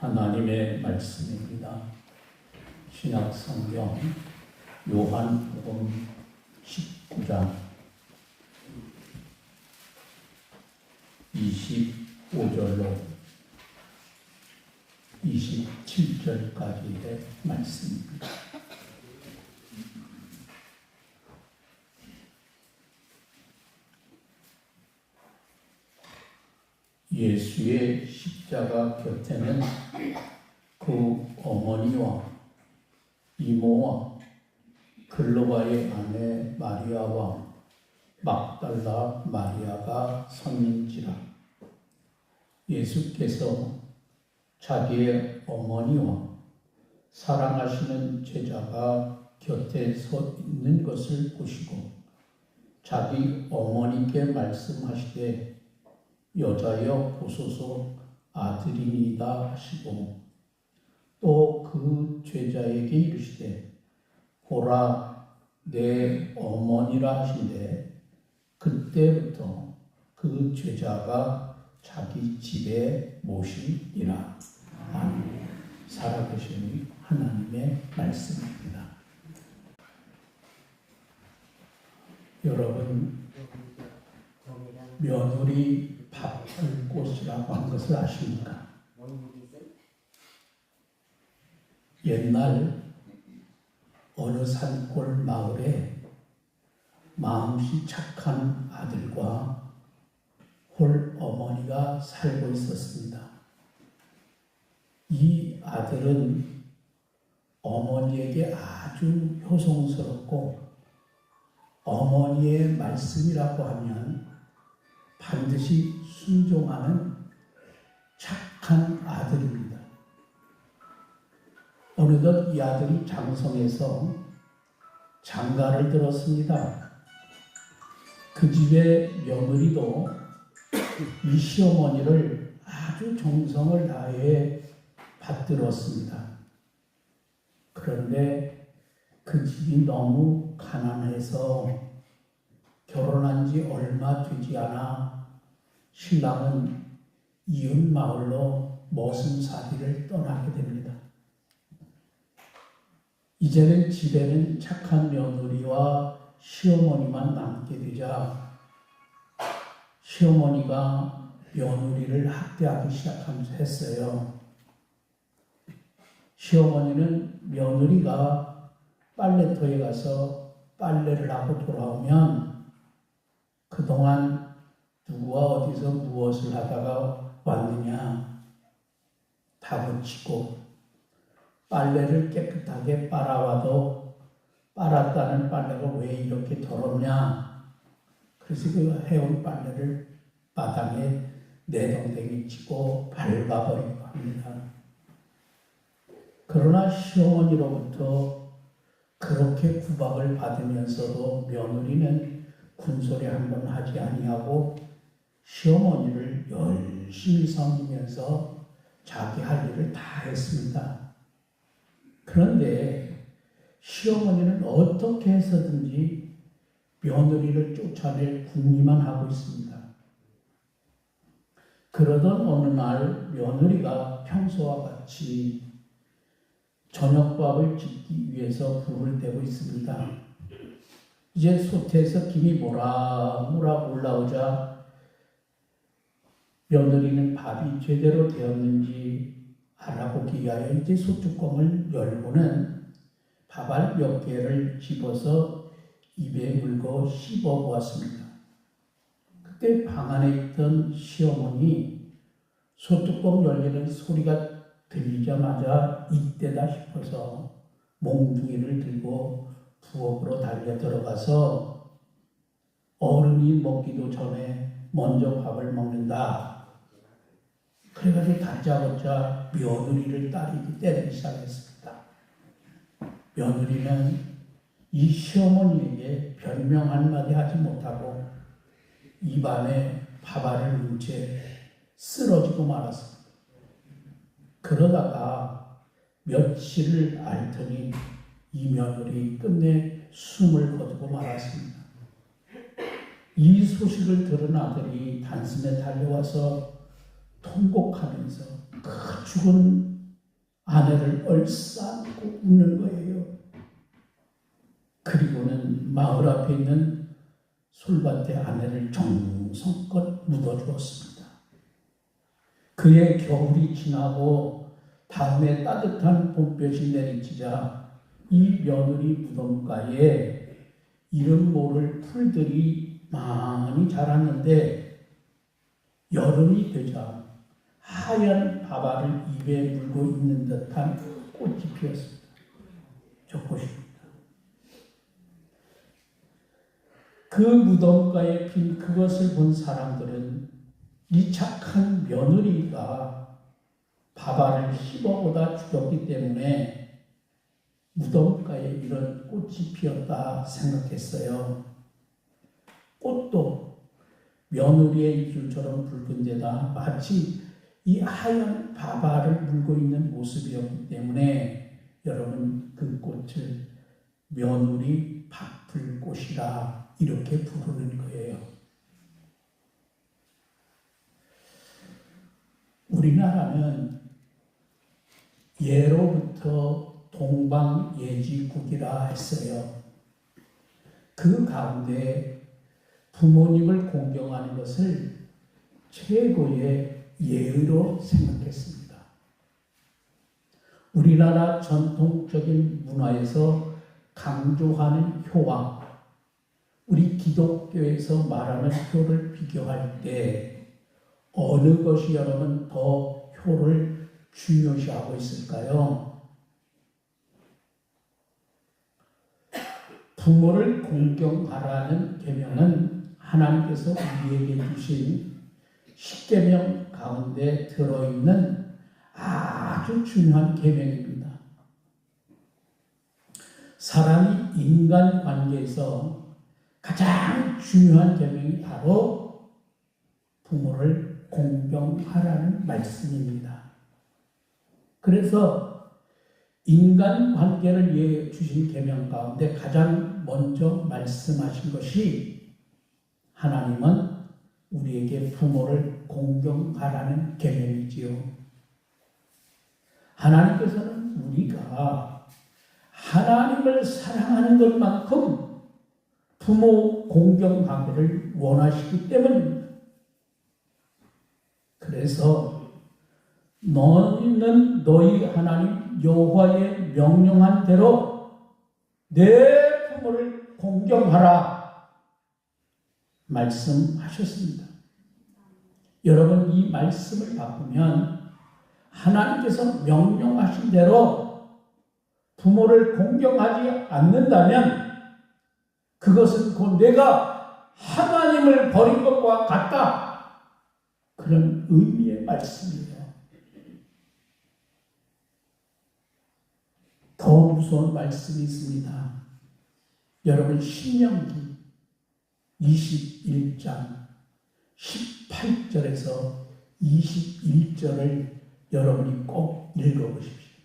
하나님의 말씀입니다. 신약성경 요한복음 19장 25절로 27절까지의 말씀입니다. 예수의 십자가 곁에는 그 어머니와 이모와 글로바의 아내 마리아와 막달라 마리아가 섰는지라. 예수께서 자기의 어머니와 사랑하시는 제자가 곁에 서 있는 것을 보시고 자기 어머니께 말씀하시되 여자여 보소서 아들이니이다 하시고 또 그 제자에게 이르시되 보라 내 어머니라 하시되 그때부터 그 제자가 자기 집에 모시니라. 아멘. 살아계신 하나님의 말씀입니다. 여러분, 며느리 밥할 곳이라고 한 것을 아십니까? 옛날 어느 산골 마을에 마음씨 착한 아들과 홀 어머니가 살고 있었습니다. 이 아들은 어머니에게 아주 효성스럽고 어머니의 말씀이라고 하면 반드시 순종하는 착한 아들입니다. 어느덧 이 아들이 장성해서 장가를 들었습니다. 그 집의 며느리도 이 시어머니를 아주 정성을 다해 받들었습니다. 그런데 그 집이 너무 가난해서 결혼한 지 얼마 되지 않아 신랑은 이웃 마을로 머슴살이를 떠나게 됩니다. 이제는 집에는 착한 며느리와 시어머니만 남게 되자 시어머니가 며느리를 학대하기 시작했어요. 시어머니는 며느리가 빨래터에 가서 빨래를 하고 돌아오면 그동안 누구와 어디서 무엇을 하다가 왔느냐 다그치고 빨래를 깨끗하게 빨아와도 빨았다는 빨래가 왜 이렇게 더럽냐. 그래서 그 해온 빨래를 바닥에 내동댕이 치고 밟아버리고 합니다. 그러나 시어머니로부터 그렇게 구박을 받으면서도 며느리는 군소리 한 번 하지 아니하고 시어머니를 열심히 섬기면서 자기 할 일을 다 했습니다. 그런데 시어머니는 어떻게 해서든지 며느리를 쫓아낼 궁리만 하고 있습니다. 그러던 어느 날 며느리가 평소와 같이 저녁밥을 짓기 위해서 불을 떼고 있습니다. 이제 솥에서 김이 모락모락 올라오자 며느리는 밥이 제대로 되었는지 알아보기 위하여 이제 솥뚜껑을 열고는 밥알 몇 개를 집어서 입에 물고 씹어 보았습니다. 그때 방 안에 있던 시어머니 솥뚜껑 열리는 소리가 들리자마자 이때다 싶어서 몽둥이를 들고 부엌으로 달려 들어가서 어른이 먹기도 전에 먼저 밥을 먹는다. 그래가지고 다짜고짜 며느리를 딸이 때리기 시작했습니다. 며느리는 이 시어머니에게 별명 한마디 하지 못하고 입안에 밥알을 넣은 채 쓰러지고 말았습니다. 그러다가 며칠을 앓더니 이 며느리 끝내 숨을 거두고 말았습니다. 이 소식을 들은 아들이 단숨에 달려와서 통곡하면서 그 죽은 아내를 얼싸안고 웃는 거예요. 그리고는 마을 앞에 있는 솔밭에 아내를 정성껏 묻어주었습니다. 그의 겨울이 지나고 다음에 따뜻한 봄볕이 내리치자 이 며느리 무덤가에 이름 모를 풀들이 많이 자랐는데 여름이 되자 하얀 바바를 입에 물고 있는 듯한 꽃이 피었습니다. 저 꽃입니다. 그 무덤가에 핀 그것을 본 사람들은 이 착한 며느리가 바바를 씹어보다 죽였기 때문에 무덤가에 이런 꽃이 피었다 생각했어요. 꽃도 며느리의 입술처럼 붉은 데다 마치 이 하얀 바바를 물고 있는 모습이었기 때문에 여러분 그 꽃을 며느리 밥풀꽃이라 이렇게 부르는 거예요. 우리나라는 예로부터 동방예지국이라 했어요. 그 가운데 부모님을 공경하는 것을 최고의 예의로 생각했습니다. 우리나라 전통적인 문화에서 강조하는 효와 우리 기독교에서 말하는 효를 비교할 때 어느 것이 여러분 더 효를 중요시하고 있을까요? 부모를 공경하라는 계명은 하나님께서 우리에게 주신 10계명 가운데 들어있는 아주 중요한 계명입니다. 사람이 인간관계에서 가장 중요한 계명이 바로 부모를 공경하라는 말씀입니다. 그래서 인간관계를 위해 주신 계명 가운데 가장 먼저 말씀하신 것이 하나님은 우리에게 부모를 공경하라는 계명이지요. 하나님께서는 우리가 하나님을 사랑하는 것만큼 부모 공경하기를 원하시기 때문입니다. 그래서 너희는 너희 하나님 여호와의 명령한 대로 내 부모를 공경하라 말씀하셨습니다. 여러분 이 말씀을 바꾸면 하나님께서 명령하신 대로 부모를 공경하지 않는다면 그것은 곧 내가 하나님을 버린 것과 같다. 그런 의미의 말씀이에요. 더 무서운 말씀이 있습니다. 여러분 신명기 21장 18절에서 21절을 여러분이 꼭 읽어보십시오.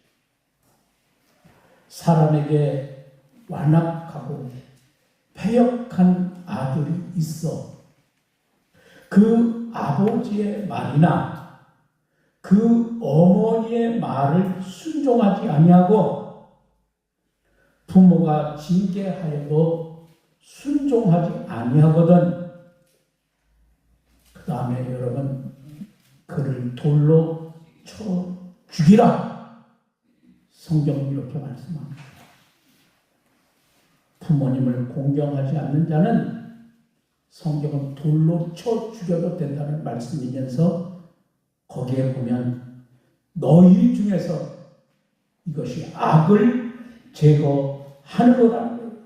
사람에게 완악하고 패역한 아들이 있어 그 아버지의 말이나 그 어머니의 말을 순종하지 아니하고 부모가 징계하여도 순종하지 아니하거든. 그 다음에 여러분 그를 돌로 쳐 죽이라. 성경은 이렇게 말씀합니다. 부모님을 공경하지 않는 자는 성경은 돌로 쳐 죽여도 된다는 말씀이면서 거기에 보면 너희 중에서 이것이 악을 제거하는 거라는 거예요.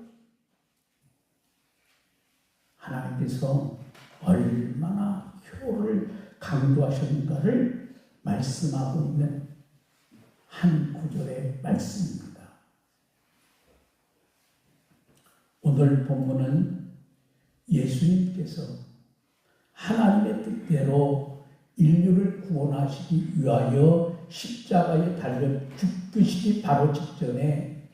하나님께서 얼마나 효를 강조하셨는가를 말씀하고 있는 한 구절의 말씀입니다. 오늘 본문은 예수님께서 하나님의 뜻대로 인류를 구원하시기 위하여 십자가에 달려 죽으시기 바로 직전에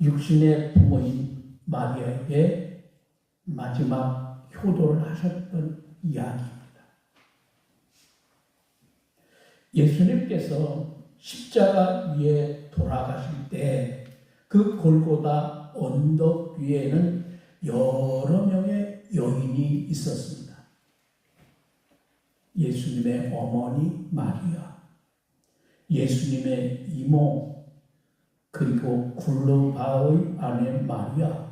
육신의 부모인 마리아에게 마지막 효도를 하셨던 이야기입니다. 예수님께서 십자가 위에 돌아가실 때 그 골고다 언덕 위에는 여러 명의 여인이 있었습니다. 예수님의 어머니 마리아, 예수님의 이모, 그리고 굴로바의 아내 마리아,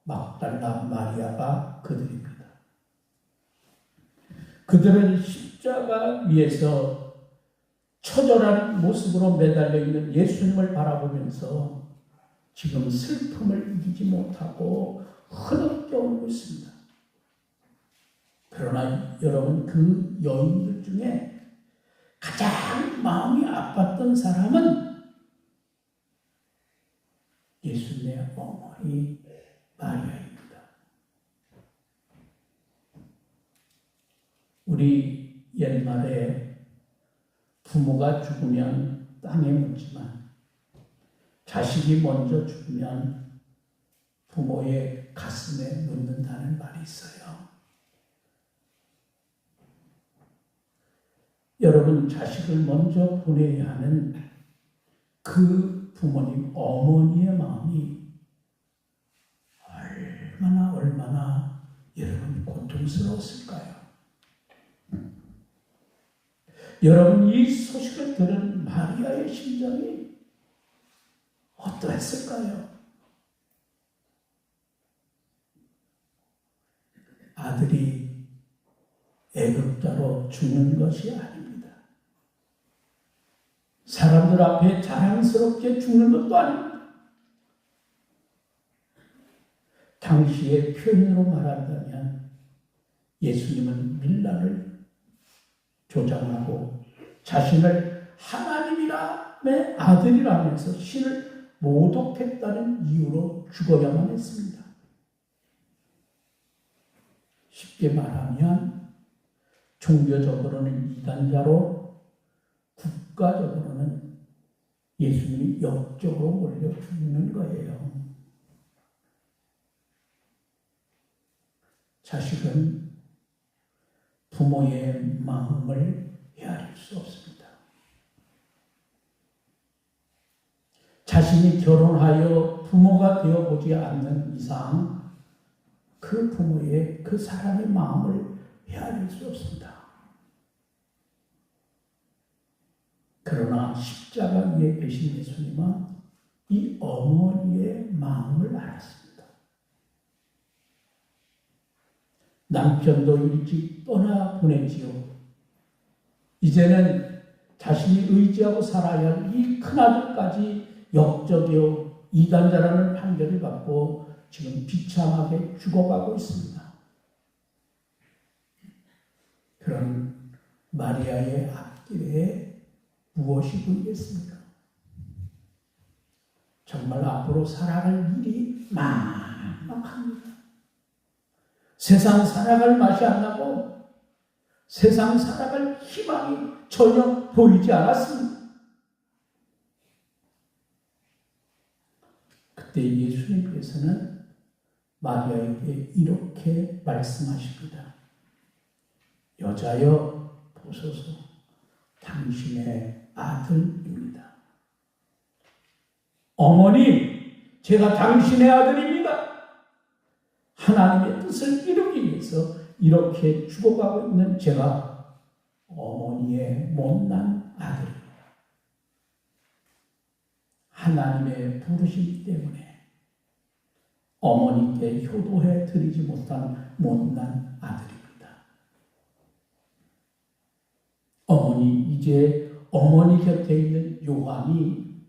막달라 마리아가 그들입니다. 그들은 십자가 위에서 처절한 모습으로 매달려 있는 예수님을 바라보면서 지금 슬픔을 이기지 못하고 흐느껴 울고 있습니다. 그러나 여러분, 그 여인들 중에 가장 마음이 아팠던 사람은 예수님의 어머니 마리아입니다. 우리 옛말에 부모가 죽으면 땅에 묻지만 자식이 먼저 죽으면 부모의 가슴에 묻는다는 말이 있어요. 여러분, 자식을 먼저 보내야 하는 그 부모님, 어머니의 마음이 얼마나 여러분 고통스러웠을까요? 여러분, 이 소식을 들은 마리아의 심정이 어떠했을까요? 아들이 애국자로 죽는 것이 아닙니다. 사람들 앞에 자랑스럽게 죽는 것도 아닙니다. 당시의 표현으로 말한다면 예수님은 밀란을 조장하고 자신을 하나님의 아들이라면서 신을 모독했다는 이유로 죽어야만 했습니다. 쉽게 말하면 종교적으로는 이단자로, 국가적으로는 예수님이 역적으로 몰려 죽는 거예요. 자식은 부모의 마음을 헤아릴 수 없습니다. 자신이 결혼하여 부모가 되어보지 않는 이상 그 부모의, 그 사람의 마음을 헤아릴 수 없습니다. 그러나 십자가 위에 계신 예수님은 이 어머니의 마음을 알았습니다. 남편도 일찍 떠나보내지요. 이제는 자신이 의지하고 살아야 할 이 큰아들까지 역적이요 이단자라는 판결을 받고 지금 비참하게 죽어가고 있습니다. 그런 마리아의 앞길에 무엇이 보이겠습니까? 정말 앞으로 살아갈 일이 막막합니다. 세상 살아갈 맛이 안 나고 세상 살아갈 희망이 전혀 보이지 않았습니다. 그때 예수님께서는 마리아에게 이렇게 말씀하십니다. 여자여 보소서, 당신의 아들입니다. 어머니, 제가 당신의 아들입니다. 하나님의 뜻을 이루기 위해서 이렇게 죽어가고 있는 제가 어머니의 못난 아들입니다. 하나님의 부르심 때문에 어머니께 효도해 드리지 못한 못난 아들입니다. 어머니, 이제 어머니 곁에 있는 요한이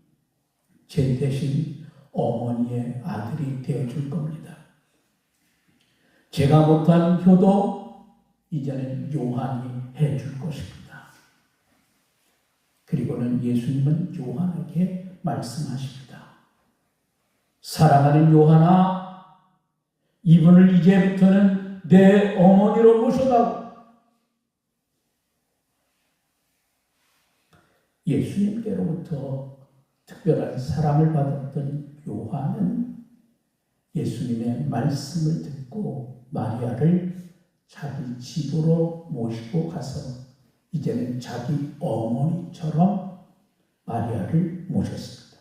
제 대신 어머니의 아들이 되어줄 겁니다. 제가 못한 효도 이제는 요한이 해줄 것입니다. 그리고는 예수님은 요한에게 말씀하십니다. 사랑하는 요한아, 이분을 이제부터는 내 어머니로 모셔다오. 예수님께로부터 특별한 사랑을 받았던 요한은 예수님의 말씀을 듣고 마리아를 자기 집으로 모시고 가서 이제는 자기 어머니처럼 마리아를 모셨습니다.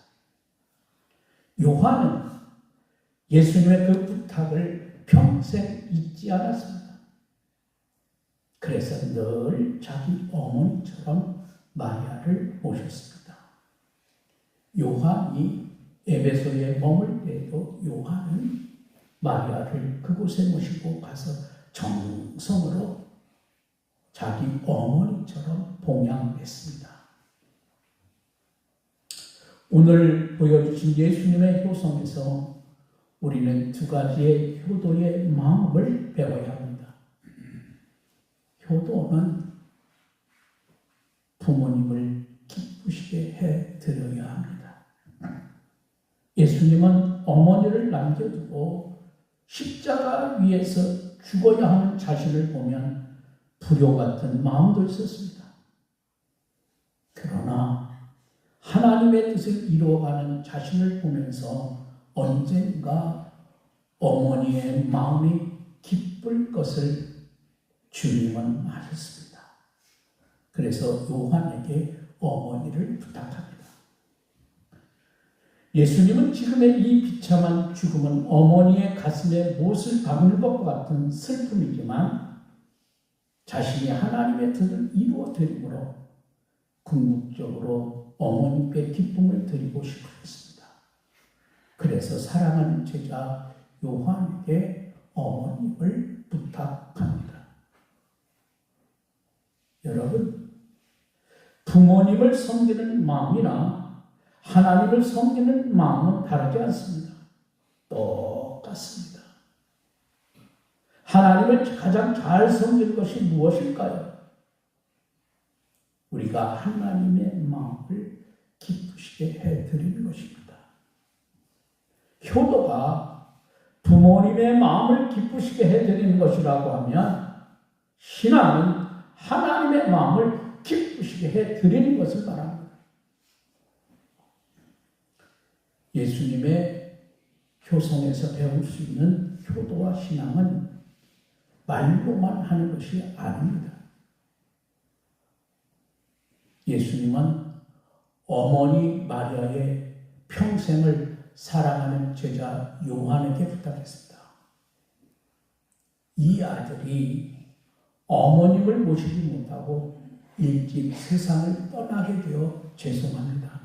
요한은 예수님의 그 부탁을 평생 잊지 않았습니다. 그래서 늘 자기 어머니처럼 마리아를 모셨습니다. 요한이 에베소에 머물 때도 요한은 마리아를 그곳에 모시고 가서 정성으로 자기 어머니처럼 봉양했습니다. 오늘 보여주신 예수님의 효성에서 우리는 두 가지의 효도의 마음을 배워야 합니다. 효도는 부모님을 기쁘시게 해드려야 합니다. 예수님은 어머니를 남겨두고 십자가 위에서 죽어야 하는 자신을 보면 불효 같은 마음도 있었습니다. 그러나 하나님의 뜻을 이루어가는 자신을 보면서 언젠가 어머니의 마음이 기쁠 것을 주님은 아셨습니다. 그래서 요한에게 어머니를 부탁합니다. 예수님은 지금의 이 비참한 죽음은 어머니의 가슴에 못을 박는 것과 같은 슬픔이지만 자신이 하나님의 뜻을 이루어 드림으로 궁극적으로 어머니께 기쁨을 드리고 싶어 했습니다. 그래서 사랑하는 제자 요한에게 어머님을 부탁합니다. 여러분, 부모님을 섬기는 마음이나 하나님을 섬기는 마음은 다르지 않습니다. 똑같습니다. 하나님을 가장 잘 섬기는 것이 무엇일까요? 우리가 하나님의 마음을 기쁘시게 해드리는 것입니다. 효도가 부모님의 마음을 기쁘시게 해드리는 것이라고 하면 신앙은 하나님의 마음을 기쁘시게 해드리는 것을 말합니다. 예수님의 효성에서 배울 수 있는 효도와 신앙은 말로만 하는 것이 아닙니다. 예수님은 어머니 마리아의 평생을 사랑하는 제자 요한에게 부탁했습니다. 이 아들이 어머님을 모시지 못하고 일찍 세상을 떠나게 되어 죄송합니다.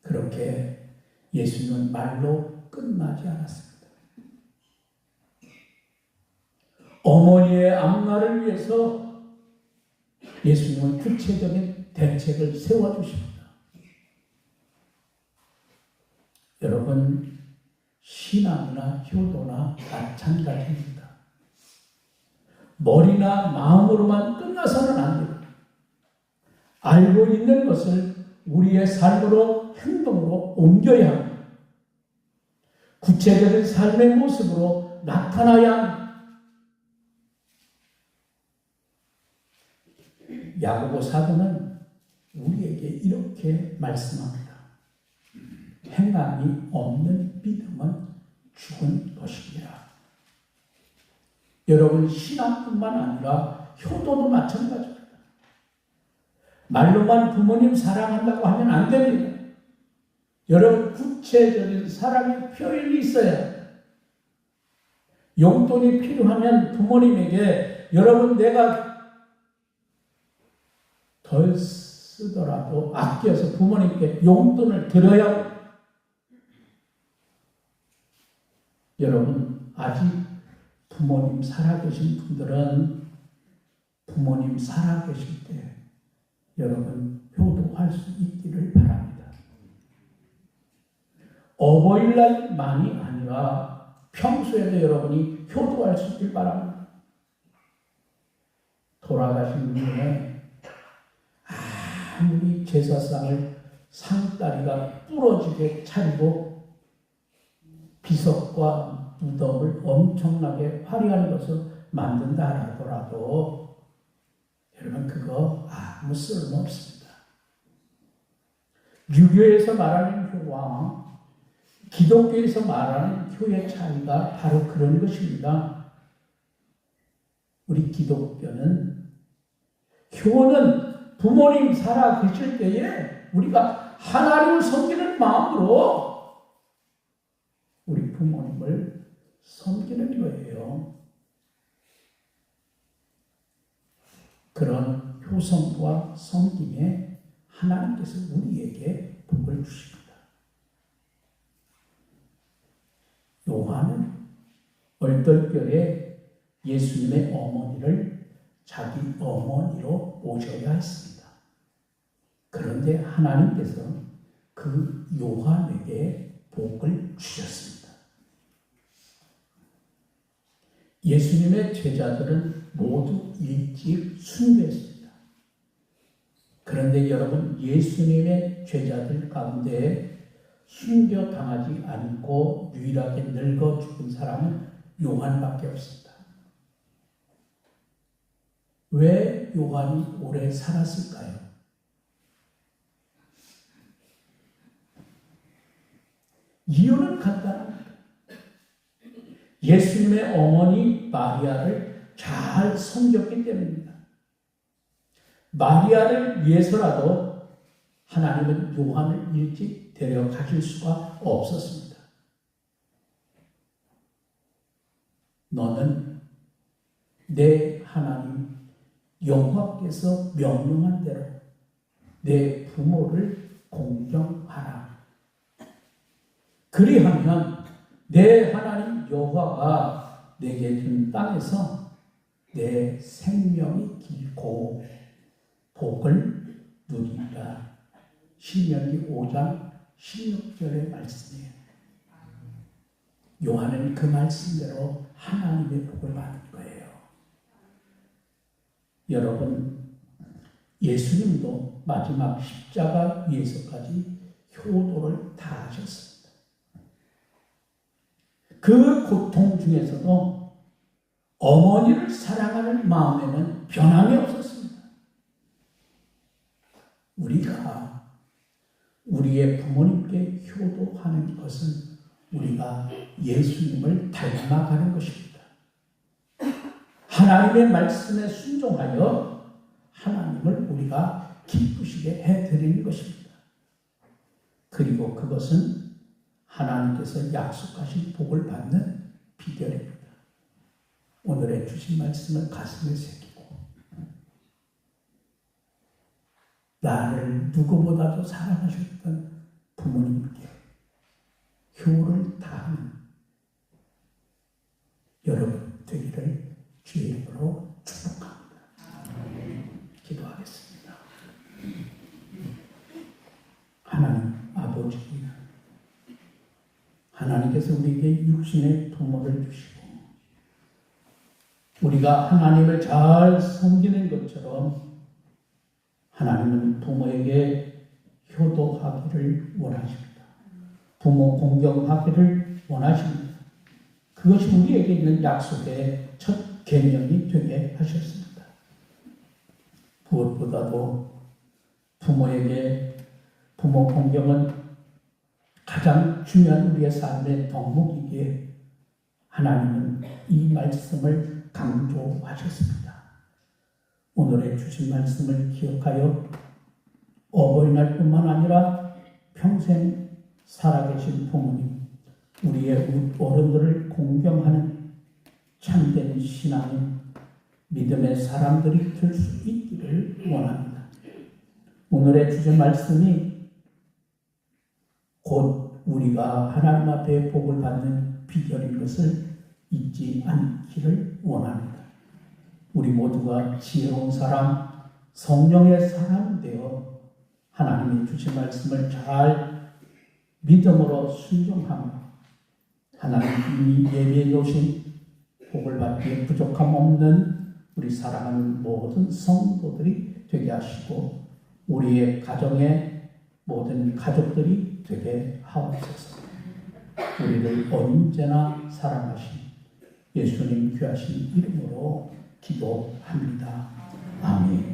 그렇게 예수님은 말로 끝나지 않았습니다. 어머니의 앞날을 위해서 예수님은 구체적인 대책을 세워주십니다. 여러분, 신앙이나 효도나 마찬가지입니다. 머리나 마음으로만 끝나서는 안 됩니다. 알고 있는 것을 우리의 삶으로, 행동으로 옮겨야 합니다. 구체적인 삶의 모습으로 나타나야 합니다. 야고보 사도는 우리에게 이렇게 말씀합니다. 행함이 없는 믿음은 죽은 것이니라. 여러분, 신앙뿐만 아니라 효도도 마찬가지입니다. 말로만 부모님 사랑한다고 하면 안 됩니다. 여러분, 구체적인 사랑의 표현이 있어야 합니다. 용돈이 필요하면 부모님에게 여러분 내가 덜 쓰더라도 아껴서 부모님께 용돈을 드려야 합니다. 여러분, 아직 부모님 살아계신 분들은 부모님 살아계실 때 여러분 효도할 수 있기를 바랍니다. 어버이날만이 아니라 평소에도 여러분이 효도할 수 있길 바랍니다. 돌아가신 분의 아무리 제사상을 상다리가 부러지게 차리고 비석과 무덤을 엄청나게 화려한 것을 만든다 하더라도 여러분 그거 아무 쓸모없습니다. 유교에서 말하는 효와 기독교에서 말하는 효의 차이가 바로 그런 것입니다. 우리 기독교는 효는 부모님 살아 계실 때에 우리가 하나님을 섬기는 마음으로 우리 부모님을 섬기는 거예요. 그런 효성과 섬김에 하나님께서 우리에게 복을 주십니다. 요한은 얼떨결에 예수님의 어머니를 자기 어머니로 모셔야 했습니다. 그런데 하나님께서 그 요한에게 복을 주셨습니다. 예수님의 제자들은 모두 일찍 순교했습니다. 그런데 여러분, 예수님의 제자들 가운데 순교당하지 않고 유일하게 늙어 죽은 사람은 요한밖에 없습니다. 왜 요한이 오래 살았을까요? 이유는 간단합니다. 예수님의 어머니 마리아를 잘 섬겼기 때문입니다. 마리아를 위해서라도 하나님은 요한을 일찍 데려가실 수가 없었습니다. 너는 내 하나님 여호와께서 명령한 대로 내 부모를 공경하라. 그리하면 내 하나님 여호와가 내게 준 땅에서 내 생명이 길고 복을 누리리라. 신명기 5장 16절의 말씀이에요. 요한은 그 말씀대로 하나님의 복을 받은 거예요. 여러분, 예수님도 마지막 십자가 위에서까지 효도를 다 하셨습니다. 그 고통 중에서도 어머니를 사랑하는 마음에는 변함이 없었습니다. 우리가 우리의 부모님께 효도하는 것은 우리가 예수님을 닮아가는 것입니다. 하나님의 말씀에 순종하여 하나님을 우리가 기쁘시게 해드리는 것입니다. 그리고 그것은 하나님께서 약속하신 복을 받는 비결입니다. 오늘의 주신 말씀을 가슴에 새기고 나를 누구보다도 사랑하셨던 부모님께 효를 다하는 여러분 되기를 주의 이름으로 축복합니다. 기도하겠습니다. 하나님 아버지, 하나님께서 우리에게 육신의 부모를 주시고 우리가 하나님을 잘 섬기는 것처럼 하나님은 부모에게 효도하기를 원하십니다. 부모 공경하기를 원하십니다. 그것이 우리에게 있는 약속의 첫 계명이 되게 하셨습니다. 무엇보다도 부모에게 부모 공경은 가장 중요한 우리의 삶의 덕목이기에 하나님은 이 말씀을 강조하셨습니다. 오늘의 주신 말씀을 기억하여 어버이날뿐만 아니라 평생 살아계신 부모님, 우리의 어른들을 공경하는 참된 신앙인 믿음의 사람들이 될 수 있기를 원합니다. 오늘의 주신 말씀이 곧 우리가 하나님 앞에 복을 받는 비결인 것을 잊지 않기를 원합니다. 우리 모두가 지혜로운 사람, 성령의 사람 되어 하나님이 주신 말씀을 잘 믿음으로 순종하며 하나님이 예비해 놓으신 복을 받기에 부족함 없는 우리 사랑하는 모든 성도들이 되게 하시고 우리의 가정의 모든 가족들이 되게 하옵소서. 우리를 언제나 사랑하신 예수님 귀하신 이름으로 기도합니다. 아멘.